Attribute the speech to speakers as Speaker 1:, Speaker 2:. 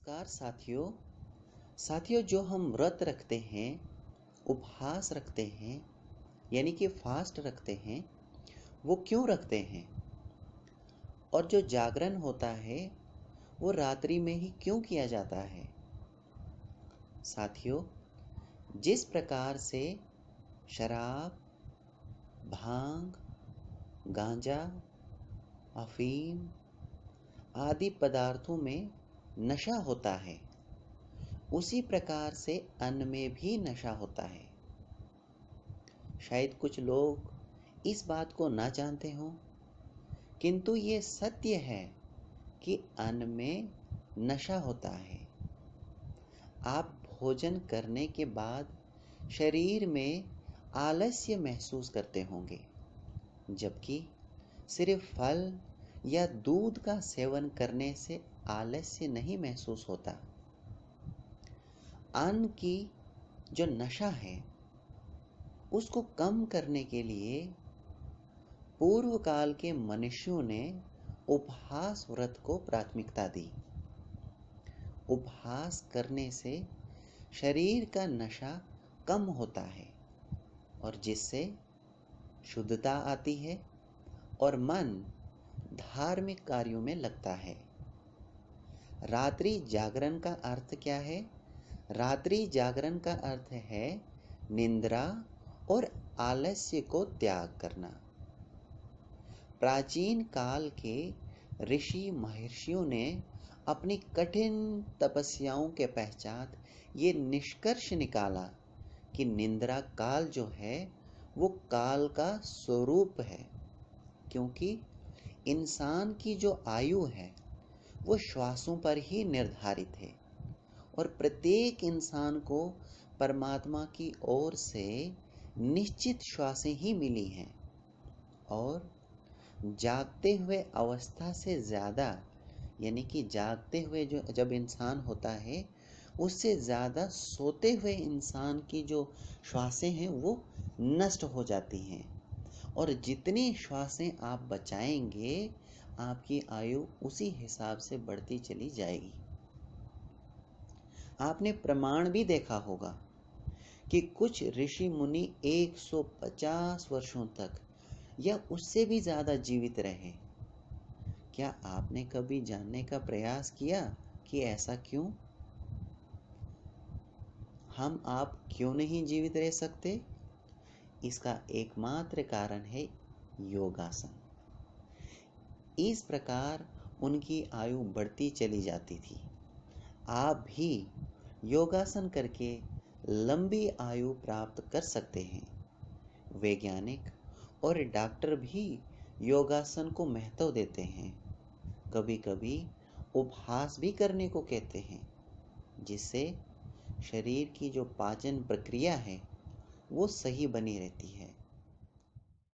Speaker 1: नमस्कार साथियों। जो हम व्रत रखते हैं, उपवास रखते हैं, यानी कि फास्ट रखते हैं, वो क्यों रखते हैं? और जो जागरण होता है वो रात्रि में ही क्यों किया जाता है? साथियों, जिस प्रकार से शराब, भांग, गांजा, अफीम आदि पदार्थों में नशा होता है, उसी प्रकार से अन्न में भी नशा होता है। शायद कुछ लोग इस बात को ना जानते हों, किंतु ये सत्य है कि अन्न में नशा होता है। आप भोजन करने के बाद शरीर में आलस्य महसूस करते होंगे, जबकि सिर्फ फल या दूध का सेवन करने से आलस्य नहीं महसूस होता। अन्न की जो नशा है उसको कम करने के लिए पूर्व काल के मनुष्यों ने उपवास व्रत को प्राथमिकता दी। उपवास करने से शरीर का नशा कम होता है और जिससे शुद्धता आती है और मन धार्मिक कार्यों में लगता है। रात्रि जागरण का अर्थ क्या है? रात्रि जागरण का अर्थ है निद्रा और आलस्य को त्याग करना। प्राचीन काल के ऋषि महर्षियों ने अपनी कठिन तपस्याओं के पश्चात ये निष्कर्ष निकाला कि निद्रा काल जो है वो काल का स्वरूप है, क्योंकि इंसान की जो आयु है वो श्वासों पर ही निर्धारित है और प्रत्येक इंसान को परमात्मा की ओर से निश्चित श्वासें ही मिली हैं। और जागते हुए अवस्था से ज़्यादा, यानी कि जागते हुए जो जब इंसान होता है उससे ज़्यादा सोते हुए इंसान की जो श्वासें हैं वो नष्ट हो जाती हैं। और जितनी श्वासें आप बचाएंगे आपकी आयु उसी हिसाब से बढ़ती चली जाएगी। आपने प्रमाण भी देखा होगा कि कुछ ऋषि मुनि 150 वर्षों तक या उससे भी ज़्यादा जीवित रहे। क्या आपने कभी जानने का प्रयास किया कि ऐसा क्यों? आप क्यों नहीं जीवित रह सकते? इसका एकमात्र कारण है योगासन। इस प्रकार उनकी आयु बढ़ती चली जाती थी। आप भी योगासन करके लंबी आयु प्राप्त कर सकते हैं। वैज्ञानिक और डॉक्टर भी योगासन को महत्व देते हैं। कभी कभी उपवास भी करने को कहते हैं, जिससे शरीर की जो पाचन प्रक्रिया है वो सही बनी रहती है।